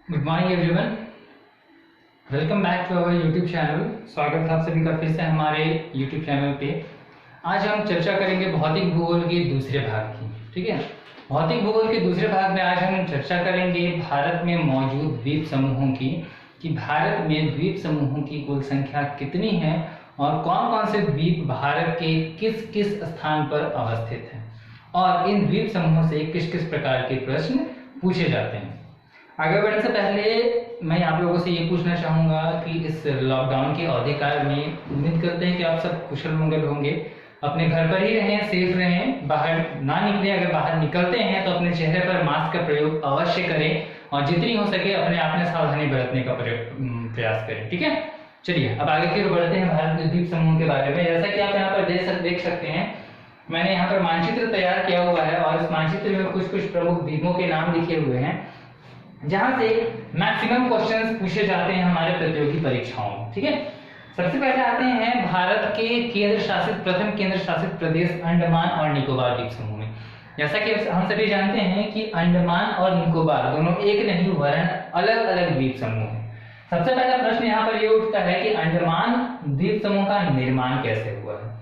Good morning everyone, welcome back to our YouTube channel. स्वागत है आप सभी का फिर से हमारे यूट्यूब चैनल पे। आज हम चर्चा करेंगे भौतिक भूगोल के दूसरे भाग की। ठीक है, भौतिक भूगोल के दूसरे भाग में आज हम चर्चा करेंगे भारत में मौजूद द्वीप समूहों की, कि भारत में द्वीप समूहों की कुल संख्या कितनी है और कौन कौन से द्वीप भारत के किस किस स्थान पर अवस्थित हैं और इन द्वीप समूहों से किस किस प्रकार के प्रश्न पूछे जाते हैं। आगे बढ़ने से पहले मैं आप लोगों से ये पूछना चाहूँगा कि इस लॉकडाउन के अवधि काल में उम्मीद करते हैं कि आप सब कुशल मंगल होंगे, अपने घर पर ही रहें, सेफ रहें, बाहर ना निकलें। अगर बाहर निकलते हैं तो अपने चेहरे पर मास्क का प्रयोग अवश्य करें और जितनी हो सके अपने आप में सावधानी बरतने का प्रयास करें। ठीक है, चलिए अब आगे की ओर बढ़ते हैं भारत के द्वीप समूह के बारे में। जैसा कि आप यहाँ पर देख सकते हैं, मैंने यहाँ पर मानचित्र तैयार किया हुआ है और इस मानचित्र में कुछ कुछ प्रमुख द्वीपों के नाम लिखे हुए हैं जहां से मैक्सिमम क्वेश्चंस पूछे जाते हैं हमारे प्रतियोगी परीक्षाओं में। ठीक है, सबसे पहले आते हैं भारत के प्रथम केंद्र शासित प्रदेश अंडमान और निकोबार द्वीप समूह में। जैसा कि हम सभी जानते हैं कि अंडमान और निकोबार दोनों एक नहीं वरन अलग अलग द्वीप समूह हैं। सबसे पहला प्रश्न यहाँ पर यह उठता है कि अंडमान द्वीप समूह का निर्माण कैसे हुआ है।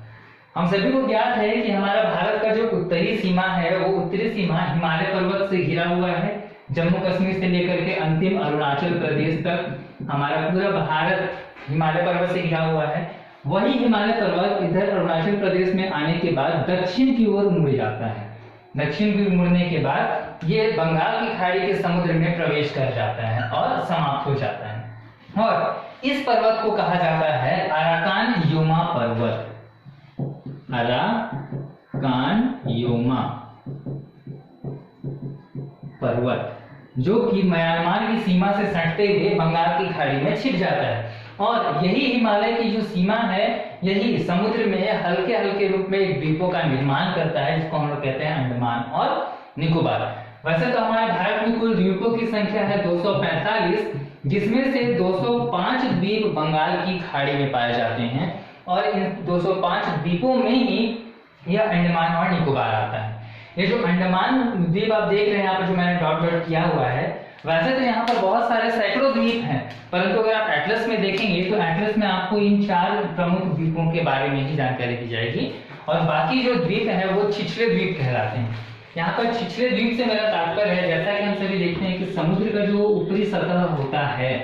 हम सभी को ज्ञात है कि हमारा भारत का जो उत्तरी सीमा है वो उत्तरी सीमा हिमालय पर्वत से घिरा हुआ है। जम्मू कश्मीर से लेकर के अंतिम अरुणाचल प्रदेश तक हमारा पूरा भारत हिमालय पर्वत से घिरा हुआ है। वही हिमालय पर्वत इधर अरुणाचल प्रदेश में आने के बाद दक्षिण की ओर मुड़ जाता है। दक्षिण की ओर मुड़ने के बाद ये बंगाल की खाड़ी के समुद्र में प्रवेश कर जाता है और समाप्त हो जाता है। और इस पर्वत को कहा जाता है अराकान योमा पर्वत। अराकान योमा पर्वत जो कि म्यांमार की सीमा से सटते हुए बंगाल की खाड़ी में छिप जाता है। और यही हिमालय की जो सीमा है, यही समुद्र में हल्के हल्के रूप में एक द्वीपों का निर्माण करता है, जिसको हम लोग कहते हैं अंडमान और निकोबार। वैसे तो हमारे भारत में कुल द्वीपों की संख्या है 245, जिसमें से 205 द्वीप बंगाल की खाड़ी में पाए जाते हैं और इन 205 द्वीपों में ही यह अंडमान और निकोबार आता है। ये जो अंडमान द्वीप आप देख रहे हैं यहाँ पर, जो मैंने डॉट डॉट किया हुआ है, वैसे तो यहाँ पर बहुत सारे सैकड़ों द्वीप हैं, परंतु अगर आप एटलस में देखेंगे तो एटलस में आपको इन 4 प्रमुख द्वीपों के बारे में ही जानकारी दी जाएगी और बाकी जो द्वीप है वो छिछले द्वीप कहलाते हैं। यहाँ पर छिछले द्वीप से मेरा तात्पर्य है, जैसा कि हम सभी देखते हैं कि समुद्र का जो ऊपरी सतह होता है,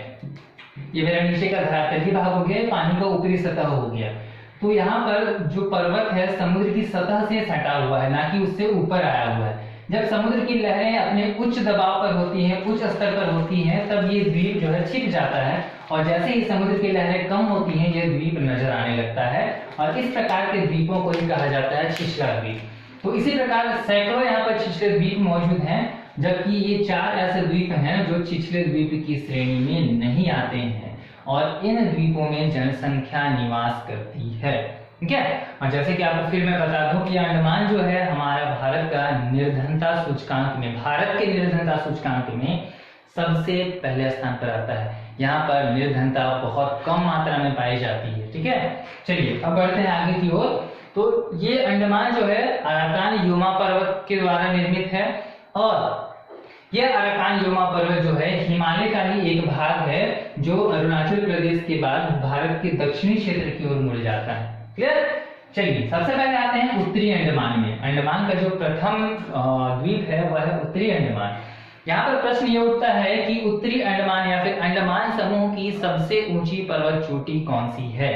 ये मेरा नीचे का धरातली भाग हो गया, पानी का ऊपरी सतह हो गया, तो यहाँ पर जो पर्वत है समुद्र की सतह से सटा हुआ है, ना कि उससे ऊपर आया हुआ है। जब समुद्र की लहरें अपने उच्च दबाव पर होती हैं, उच्च स्तर पर होती हैं, तब ये द्वीप जो है छिप जाता है और जैसे ही समुद्र की लहरें कम होती हैं ये द्वीप नजर आने लगता है और इस प्रकार के द्वीपों को ही कहा जाता है छिछला द्वीप। तो इसी प्रकार सैकड़ों यहाँ पर छिछले द्वीप मौजूद हैं, जबकि ये 4 ऐसे द्वीप हैं जो छिछले द्वीप की श्रेणी में नहीं आते हैं और इन द्वीपों में जनसंख्या निवास करती है। ठीक है, और जैसे कि आपको फिर मैं बता दूं कि अंडमान जो है हमारा भारत का निर्धनता सूचकांक में, भारत के निर्धनता सूचकांक में सबसे पहले स्थान पर आता है। यहाँ पर निर्धनता बहुत कम मात्रा में पाई जाती है। ठीक है, चलिए अब बढ़ते हैं आगे की ओर। तो ये अंडमान जो है अराकान योमा पर्वत के द्वारा निर्मित है और यह अराकान योमा पर्वत जो है हिमालय का ही एक भाग है जो अरुणाचल प्रदेश के बाद भारत के दक्षिणी क्षेत्र की ओर मुड़ जाता है। क्लियर, चलिए सबसे पहले आते हैं उत्तरी अंडमान में। अंडमान का जो प्रथम द्वीप है वह है उत्तरी अंडमान। यहाँ पर प्रश्न ये उठता है कि उत्तरी अंडमान या फिर अंडमान समूह की सबसे ऊंची पर्वत चोटी कौन सी है।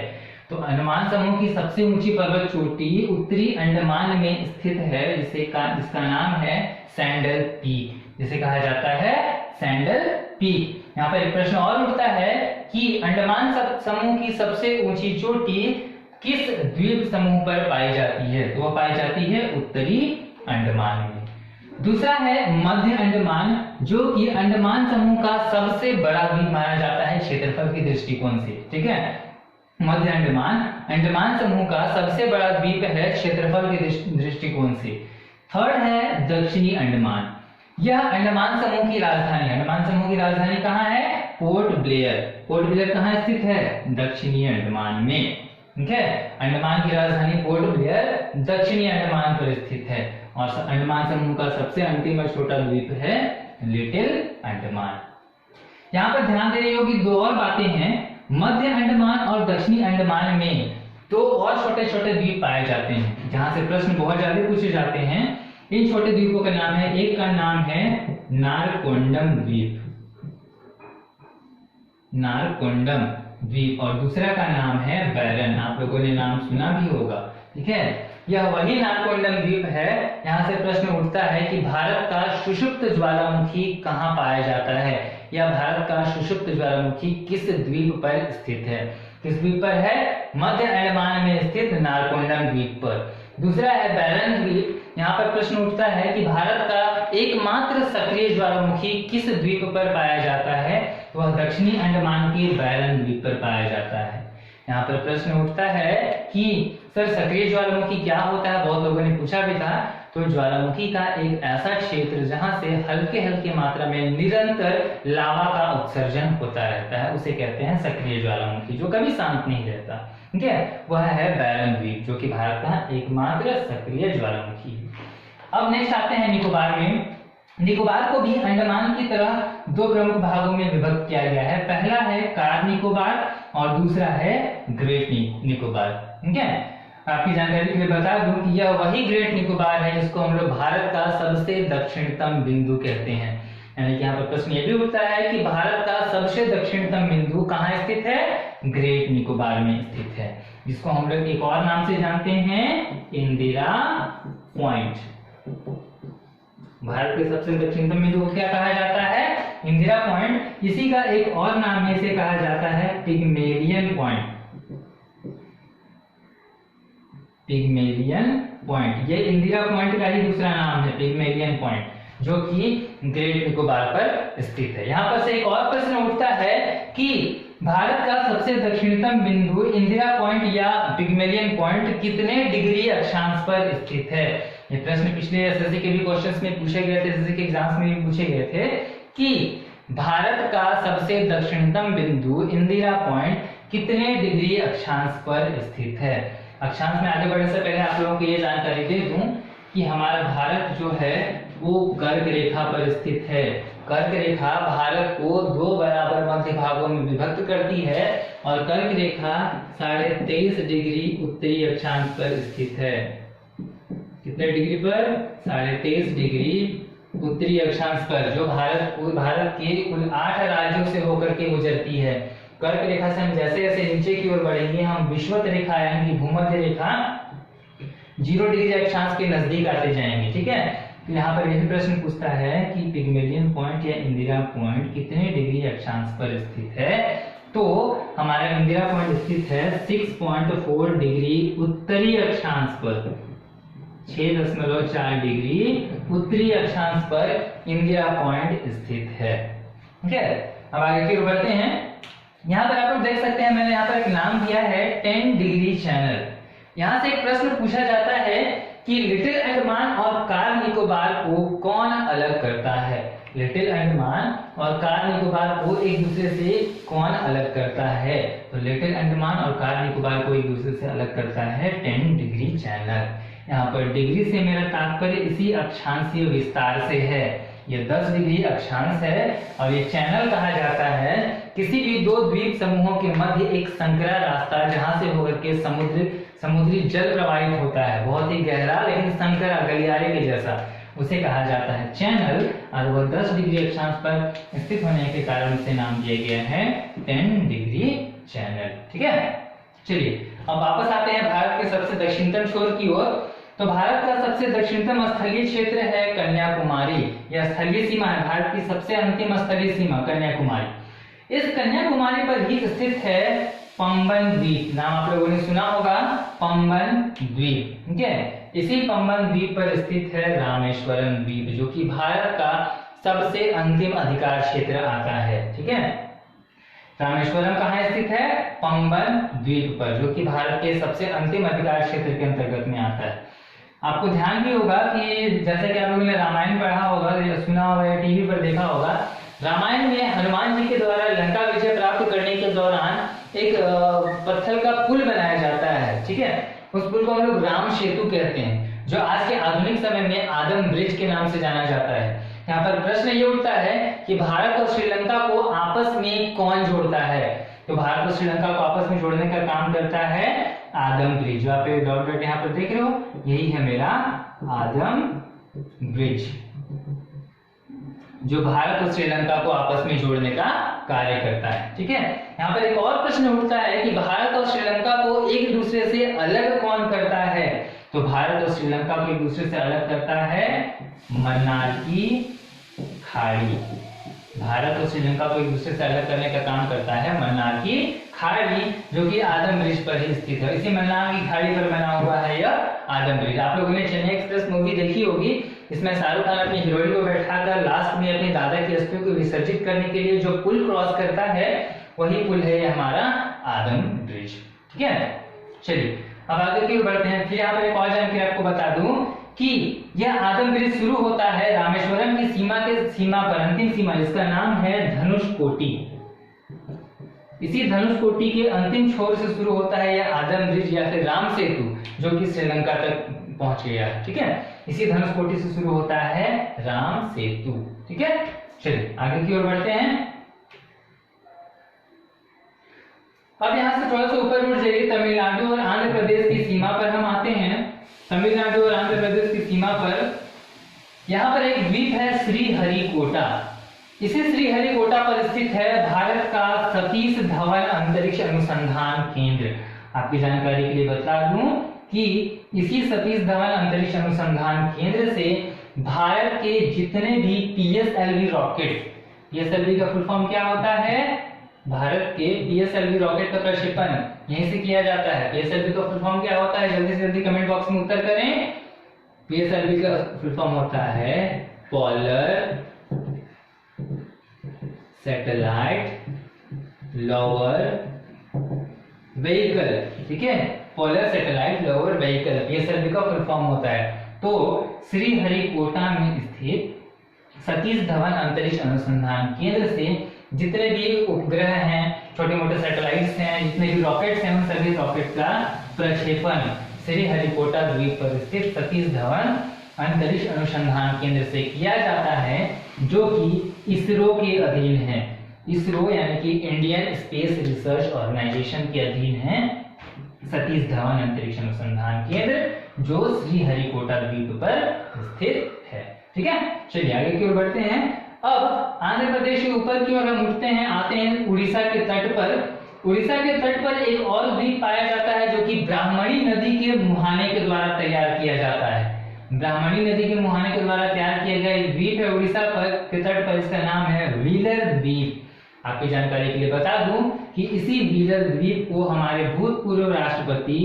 तो अंडमान समूह की सबसे ऊंची पर्वत चोटी उत्तरी अंडमान में स्थित है, जिसका नाम है सैंडल पीक, जिसे कहा जाता है सैंडल पीक। यहाँ पर एक प्रश्न और उठता है कि अंडमान समूह की सबसे ऊंची चोटी किस द्वीप समूह पर पाई जाती है। तो वह पाई जाती है उत्तरी अंडमान में। दूसरा है मध्य अंडमान, जो कि अंडमान समूह का सबसे बड़ा द्वीप माना जाता है क्षेत्रफल के दृष्टिकोण से। ठीक है, मध्य अंडमान समूह का सबसे बड़ा द्वीप है क्षेत्रफल के दृष्टिकोण से। थर्ड है दक्षिणी अंडमान, यह अंडमान समूह की राजधानी, अंडमान समूह की राजधानी कहाँ है, पोर्ट ब्लेयर। पोर्ट ब्लेयर कहाँ स्थित है, दक्षिणी अंडमान में। ठीक है, अंडमान की राजधानी पोर्ट ब्लेयर दक्षिणी अंडमान पर स्थित है और अंडमान समूह का सबसे अंतिम और छोटा द्वीप है लिटिल अंडमान। यहाँ पर ध्यान देने योग्य दो और बातें हैं। मध्य अंडमान और दक्षिणी अंडमान में दो और छोटे छोटे द्वीप पाए जाते हैं, जहां से प्रश्न बहुत ज्यादा पूछे जाते हैं। इन छोटे द्वीपों का नाम है, एक का नाम है नारकोंडम द्वीप, नारकोंडम द्वीप, और दूसरा का नाम है बैरन। आप लोगों ने नाम सुना भी होगा, ठीक है। यह वही नारकोंडम द्वीप है। यहाँ से प्रश्न उठता है कि भारत का सुषुप्त ज्वालामुखी कहाँ पाया जाता है, या भारत का सुषुप्त ज्वालामुखी किस द्वीप पर स्थित है। किस द्वीप पर है? मध्य अंडमान में स्थित नारकोंडम द्वीप पर। दूसरा है बैरन द्वीप। यहाँ पर प्रश्न उठता है कि भारत का एकमात्र सक्रिय ज्वालामुखी किस द्वीप पर पाया जाता है, वह दक्षिणी अंडमान के बैरन द्वीप पर पाया जाता है। यहाँ पर प्रश्न उठता है कि सर सक्रिय ज्वालामुखी क्या होता है, बहुत लोगों ने पूछा भी था। तो ज्वालामुखी का एक ऐसा क्षेत्र जहां से हल्के हल्के मात्रा में निरंतर लावा का उत्सर्जन होता रहता है, उसे कहते हैं सक्रिय ज्वालामुखी, जो कभी शांत नहीं रहता, ठीक है। वह है बैरन द्वीप, जो कि भारत का एकमात्र सक्रिय ज्वालामुखी है। अब नेक्स्ट आते हैं निकोबार में। निकोबार को भी अंडमान की तरह दो प्रमुख भागों में विभक्त किया गया है। पहला है कार निकोबार और दूसरा है ग्रेट निकोबार, ठीक है। आपकी जानकारी के लिए बता दूं कि यह वही ग्रेट निकोबार है जिसको हम लोग भारत का सबसे दक्षिणतम बिंदु कहते हैं। यानी कि यहाँ पर प्रश्न ये भी उठता है कि भारत का सबसे दक्षिणतम बिंदु कहाँ स्थित है? ग्रेट निकोबार में स्थित है, जिसको हम लोग एक और नाम से जानते हैं, इंदिरा पॉइंट। भारत के सबसे दक्षिणतम बिंदु को क्या कहा जाता है? इंदिरा पॉइंट। इसी का एक और नाम इसे कहा जाता है पिग्मेलियन पॉइंट। पिग्मेलियन पॉइंट, ये इंदिरा पॉइंट का ही दूसरा नाम है, पिग्मेलियन पॉइंट, जो कि ग्रेट निकोबार पर स्थित है। यहाँ पर से एक और प्रश्न उठता है कि भारत का सबसे दक्षिणतम बिंदु इंदिरा पॉइंट या पिग्मेलियन पॉइंट कितने डिग्री अक्षांश पर स्थित है। ये प्रश्न पिछले एसएससी के भी क्वेश्चंस में पूछे गए थे, एसएससी के एग्जाम्स में भी पूछे गए थे कि भारत का सबसे दक्षिणतम बिंदु इंदिरा पॉइंट कितने डिग्री अक्षांश पर स्थित है। अक्षांश में आगे बढ़ने से पहले आप लोगों को ये जानकारी दे दूं कि हमारा भारत जो है वो कर्क रेखा पर स्थित है। कर्क रेखा भारत को दो बराबर मध्य भागों में विभक्त करती है और कर्क रेखा 23.5 डिग्री उत्तरी अक्षांश पर स्थित है। कितने डिग्री पर? 23.5 डिग्री उत्तरी अक्षांश पर, जो भारत के कुल 8 राज्यों से होकर के गुजरती है। कर्क रेखा से हम जैसे जैसे नीचे की ओर बढ़ेंगे, हम विषुवत रेखा यानी कि भूमध्य रेखा 0 डिग्री अक्षांश के नजदीक आते जाएंगे, ठीक है। तो यहाँ पर यही प्रश्न पूछता है कि पिग्मेलियन पॉइंट या इंदिरा पॉइंट कितने डिग्री अक्षांश पर स्थित है। तो हमारा इंदिरा पॉइंट स्थित है 6.4 डिग्री उत्तरी अक्षांश पर, 6.4 डिग्री उत्तरी अक्षांश पर इंदिरा पॉइंट स्थित है, ठीक है। अब आगे की ओर बढ़ते हैं। यहाँ पर आप लोग देख सकते हैं, मैंने यहाँ पर एक नाम दिया है 10 डिग्री चैनल। यहाँ से एक प्रश्न पूछा जाता है कि लिटिल अंडमान और कार निकोबार को कौन अलग करता है। लिटिल अंडमान और कार निकोबार को एक दूसरे से कौन अलग करता है? तो लिटिल अंडमान और कार निकोबार को एक दूसरे से अलग करता है 10 डिग्री चैनल। यहाँ पर डिग्री से मेरा तात्पर्य इसी अक्षांशीय विस्तार से है। ये 10 डिग्री अक्षांश है और ये चैनल कहा जाता है किसी भी दो द्वीप समूहों के मध्य एक संकरा रास्ता जहां से होकर के समुद्री जल प्रवाहित होता है, बहुत ही गहरा लेकिन संकरा गलियारे के जैसा, उसे कहा जाता है चैनल। और वह 10 डिग्री अक्षांश पर स्थित होने के कारण उसे नाम दिया गया है 10 डिग्री चैनल, ठीक है। चलिए अब वापस आते हैं भारत के सबसे दक्षिणतम छोर की ओर। तो भारत का सबसे दक्षिणतम स्थलीय क्षेत्र है कन्याकुमारी। यह स्थलीय सीमा है, भारत की सबसे अंतिम स्थलीय सीमा कन्याकुमारी। इस कन्याकुमारी पर ही स्थित है पंबन द्वीप। नाम आप लोगों ने सुना होगा, पंबन द्वीप, ठीक है। इसी पंबन द्वीप पर स्थित है रामेश्वरम द्वीप, जो कि भारत का सबसे अंतिम अधिकार क्षेत्र आता है, ठीक है। रामेश्वरम कहाँ स्थित है? पंबन द्वीप पर, जो कि भारत के सबसे अंतिम अधिकार क्षेत्र के अंतर्गत में आता है। आपको ध्यान भी होगा कि जैसे कि आप लोगों ने रामायण पढ़ा होगा या सुना होगा या टीवी पर देखा होगा, रामायण में हनुमान जी के द्वारा लंका विजय प्राप्त करने के दौरान एक पत्थर का पुल बनाया जाता है, ठीक है। उस पुल को हम लोग राम सेतु कहते हैं, जो आज के आधुनिक समय में आदम ब्रिज के नाम से जाना जाता है। यहाँ पर प्रश्न ये उठता है कि भारत और श्रीलंका को आपस में कौन जोड़ता है? तो भारत और श्रीलंका को आपस में जोड़ने का काम करता है आदम ब्रिज। जो आप डॉट डॉट यहाँ पर देख रहे हो, यही है मेरा आदम ब्रिज, जो भारत और श्रीलंका को आपस में जोड़ने का कार्य करता है। ठीक है, यहाँ पर एक और प्रश्न उठता है कि भारत और श्रीलंका को एक दूसरे से अलग कौन करता है? तो भारत और श्रीलंका को एक दूसरे से अलग करता है मन्नार की खाड़ी। भारत और श्रीलंका को एक दूसरे से अलग करने का काम करता है मन्नार की खाड़ी, जो कि आदम ब्रिज पर ही स्थित है। इसी मन्नार की खाड़ी पर बना हुआ है यह आदम ब्रिज। आप लोगों ने चेन्नई एक्सप्रेस मूवी देखी होगी, इसमें शाहरुख खान अपनी हीरोइन को बैठाकर लास्ट में अपने दादा की अस्थियों को विसर्जित करने के लिए जो पुल क्रॉस करता है, वही पुल है ये हमारा आदम ब्रिज। ठीक है, चलिए अब आगे की ओर बढ़ते हैं। फिर यहाँ पर एक और जानकारी आपको बता दूं कि यह आदम ब्रिज शुरू होता है रामेश्वरम की सीमा पर, अंतिम सीमा, जिसका नाम है धनुषकोटी। इसी धनुषकोटी के अंतिम छोर से शुरू होता है यह आदम ब्रिज या फिर राम सेतु, जो कि श्रीलंका तक पहुंच गया है। ठीक है, इसी धनुषकोटी से शुरू होता है राम सेतु। ठीक है, चलिए आगे की ओर बढ़ते हैं। अब यहाँ से थोड़ा सा ऊपर उठ जाइए, तमिलनाडु और आंध्र प्रदेश की सीमा पर हम आते हैं। तमिलनाडु और आंध्र प्रदेश की सीमा पर यहाँ पर एक द्वीप है श्रीहरिकोटा। इसी श्रीहरिकोटा पर स्थित है भारत का सतीश धवन अंतरिक्ष अनुसंधान केंद्र। आपकी जानकारी के लिए बता दूं कि इसी सतीश धवन अंतरिक्ष अनुसंधान केंद्र से भारत के जितने भी पीएसएलवी रॉकेट, पीएसएलवी का फुल फॉर्म क्या होता है? भारत के पीएसएलवी रॉकेट का प्रक्षेपण यहीं से किया जाता है। पीएसएलवी का फुल फॉर्म क्या होता है? जल्दी से जल्दी कमेंट बॉक्स में उत्तर करें। पीएसएलवी का फुल फॉर्म होता है पोलर सैटेलाइट लॉवर व्हीकल। ठीक है, polar satellite lower vehicle PSLV का फुल फॉर्म होता है। तो श्रीहरिकोटा में स्थित सतीश धवन अंतरिक्ष अनुसंधान केंद्र से जितने भी उपग्रह हैं, छोटे मोटे सैटेलाइट्स हैं, जितने भी रॉकेट्स हैं, उन सभी रॉकेट का प्रक्षेपण श्रीहरिकोटा द्वीप पर स्थित सतीश धवन अंतरिक्ष अनुसंधान केंद्र से किया जाता है, जो कि इसरो के अधीन है। इसरो यानी कि इंडियन स्पेस रिसर्च ऑर्गेनाइजेशन के अधीन है सतीश धवन अंतरिक्ष अनुसंधान केंद्र, जो श्रीहरिकोटा द्वीप पर स्थित है। ठीक है, चलिए आगे की ओर बढ़ते हैं। अब आंध्र प्रदेश के ऊपर की ओर हम उठते हैं, आते हैं उड़ीसा के तट पर। उड़ीसा के तट पर एक और द्वीप पाया जाता है, जो कि ब्राह्मणी नदी के मुहाने के द्वारा तैयार किया जाता है। ब्राह्मणी नदी के मुहाने के द्वारा तैयार किया गया एक द्वीप है उड़ीसा पर के तट पर, इसका नाम है व्हीलर द्वीप। आपकी जानकारी के लिए बता दूं कि इसी व्हीलर द्वीप को हमारे भूतपूर्व राष्ट्रपति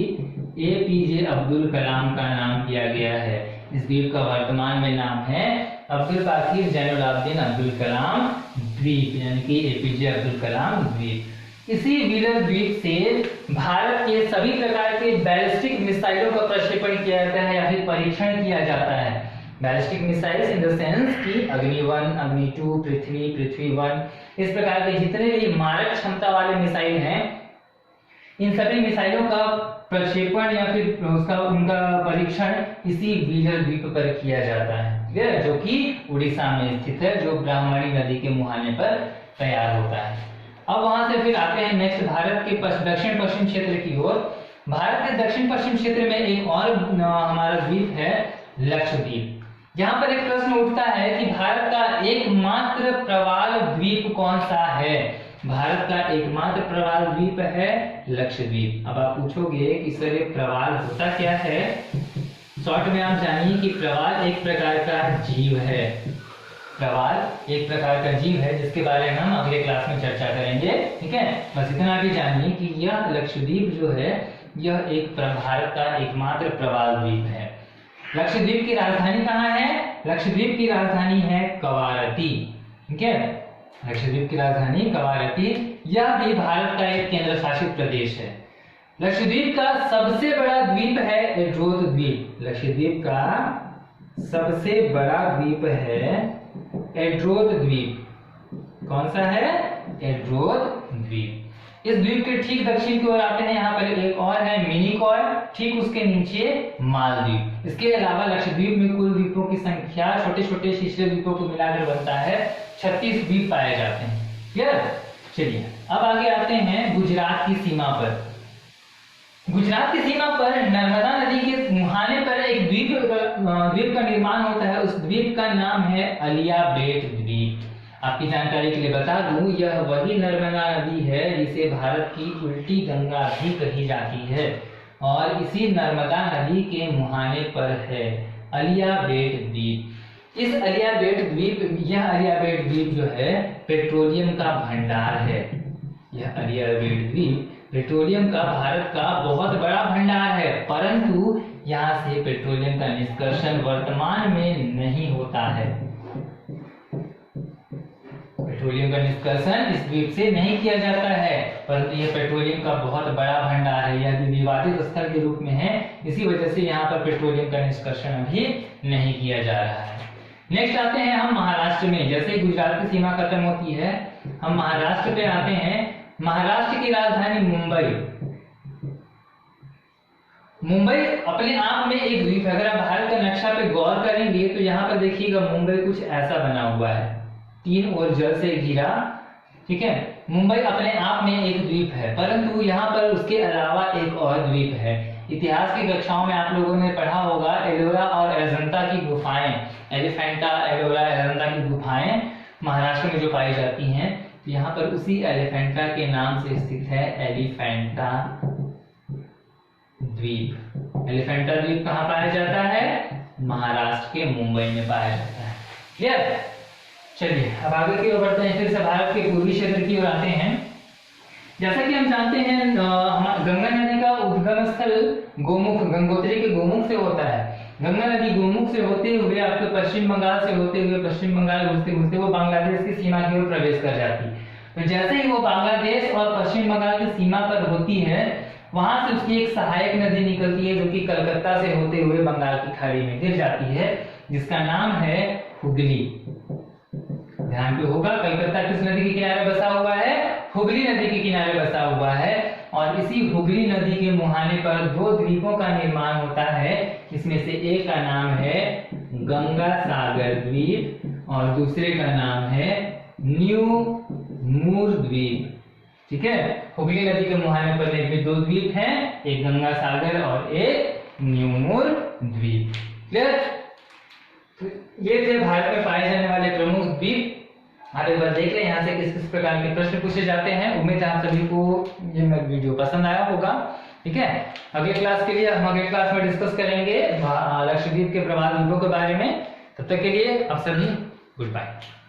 एपीजे अब्दुल कलाम का नाम दिया गया है। इस द्वीप का वर्तमान में नाम है अब्दुल बाकिर जैनुलाब्दीन अब्दुल कलाम द्वीप, यानी कि एपीजे अब्दुल कलाम द्वीप। इसी व्हीलर द्वीप से भारत के सभी प्रकार के बैलिस्टिक मिसाइलों का प्रक्षेपण किया जाता है या फिर परीक्षण किया जाता है। Ballistic missiles in the sense कि अग्नि 1, अग्नि 2, पृथ्वी 1, इस प्रकार के जितने भी मारक क्षमता वाले मिसाइल हैं, इन सभी मिसाइलों का प्रक्षेपण या फिर उनका परीक्षण इसी व्हीलर द्वीप पर किया जाता है, जो कि उड़ीसा में स्थित है, जो ब्राह्मणी नदी के मुहाने पर तैयार होता है। अब वहां से फिर आते हैं नेक्स्ट भारत के दक्षिण पश्चिम क्षेत्र की ओर। भारत के दक्षिण पश्चिम क्षेत्र में एक और हमारा द्वीप है लक्षद्वीप। यहाँ पर एक प्रश्न उठता है कि भारत का एकमात्र प्रवाल द्वीप कौन सा है? भारत का एकमात्र प्रवाल द्वीप है लक्षद्वीप। अब आप पूछोगे कि सर ये प्रवाल होता क्या है? शॉर्ट में आप जानिए कि प्रवाल एक प्रकार का जीव है। प्रवाल एक प्रकार का जीव है जिसके बारे में हम अगले क्लास में चर्चा करेंगे। ठीक है, बस इतना भी जानिए कि यह लक्षद्वीप जो है यह एक भारत का एकमात्र प्रवाल द्वीप है। लक्षद्वीप की राजधानी कहाँ है? लक्षद्वीप की राजधानी है कवारती। ठीक है, लक्षद्वीप की राजधानी कवारती। यह भी भारत का एक केंद्र शासित प्रदेश है। लक्षद्वीप का सबसे बड़ा द्वीप है एड्रोथ द्वीप। लक्षद्वीप का सबसे बड़ा द्वीप है एड्रोथ द्वीप। कौन सा है? एड्रोथ द्वीप। इस द्वीप के ठीक दक्षिण की ओर आते हैं, यहाँ पर एक और है मिनिकॉय, ठीक उसके नीचे मालदीव। इसके अलावा लक्षद्वीप में कुल द्वीपों की संख्या छोटे छोटे शीशे द्वीपों को मिलाकर बनता है 36 द्वीप पाए जाते हैं। क्लियर? चलिए अब आगे आते हैं गुजरात की सीमा पर। गुजरात की सीमा पर नर्मदा नदी के मुहाने पर एक द्वीप का निर्माण होता है। उस द्वीप का नाम है अलिया बेट द्वीप। आपकी जानकारी के लिए बता दूं, यह वही नर्मदा नदी है जिसे भारत की उल्टी गंगा भी कही जाती है और इसी नर्मदा नदी के मुहाने पर है अलिया बेट द्वीप। यह अलिया बेट द्वीप जो है पेट्रोलियम का भंडार है। यह अलिया बेट द्वीप पेट्रोलियम का भारत का बहुत बड़ा भंडार है, परंतु यहाँ से पेट्रोलियम का निष्कर्षण वर्तमान में नहीं होता है। पेट्रोलियम का निष्कर्षण इस द्वीप से नहीं किया जाता है, परंतु यह पेट्रोलियम का बहुत बड़ा भंडार है। यह विवादित स्थल के रूप में है, इसी वजह से यहाँ पर पेट्रोलियम का निष्कर्षण अभी नहीं किया जा रहा है। नेक्स्ट आते हैं हम महाराष्ट्र में। जैसे गुजरात की सीमा खत्म होती है, हम महाराष्ट्र पे आते हैं। महाराष्ट्र की राजधानी मुंबई अपने आप में एक द्वीप है। अगर आप भारत का नक्शा पे गौर करेंगे तो यहाँ पर देखिएगा मुंबई कुछ ऐसा बना हुआ है, तीन ओर जल से घिरा। ठीक है, मुंबई अपने आप में एक द्वीप है, परंतु यहाँ पर उसके अलावा एक और द्वीप है। इतिहास की कक्षाओं में आप लोगों ने पढ़ा होगा एलोरा और अजंता की गुफाएं, एलिफेंटा, एलोरा, अजंता की गुफाएं महाराष्ट्र में जो पाई जाती हैं, तो यहाँ पर उसी एलिफेंटा के नाम से स्थित है एलिफेंटा द्वीप। एलिफेंटा द्वीप कहाँ पाया जाता है? महाराष्ट्र के मुंबई में पाया जाता है। क्लियर? चलिए अब आगे की ओर बढ़ते हैं, फिर से भारत के पूर्वी क्षेत्र की ओर आते हैं। जैसा कि हम जानते हैं गंगा नदी का उद्गम स्थल गोमुख, गंगोत्री के गोमुख से होता है। गंगा नदी गोमुख से होते हुए आपके पश्चिम बंगाल से होते हुए पश्चिम बंगाल घुसते घुसते वो बांग्लादेश की सीमा की ओर प्रवेश कर जाती है। तो जैसे ही वो बांग्लादेश और पश्चिम बंगाल की सीमा पर होती है, वहां से उसकी एक सहायक नदी निकलती है जो कि कलकत्ता से होते हुए बंगाल की खाड़ी में गिर जाती है, जिसका नाम है हुगली। ध्यान पे होगा, कलकत्ता किस नदी के किनारे बसा हुआ है? हुगली नदी के किनारे बसा हुआ है। और इसी हुगली नदी के मुहाने पर दो द्वीपों का निर्माण होता है। इसमें से एक का नाम है गंगा सागर द्वीप और दूसरे का नाम है न्यू मूर द्वीप। ठीक है, हुगली नदी के मुहाने पर निर्मित दो द्वीप हैं, एक गंगा सागर और एक न्यू मूर द्वीप। क्लियर? ये थे भारत में पाए जाने वाले प्रमुख द्वीप। आगे बार देख लें यहाँ से किस किस प्रकार के प्रश्न पूछे जाते हैं। उम्मीद है आप सभी को ये वीडियो पसंद आया होगा। ठीक है, अगले क्लास के लिए हम अगले क्लास में डिस्कस करेंगे लक्षद्वीप के प्रवाल द्वीपों के बारे में। तब तक के लिए आप सभी गुड बाय।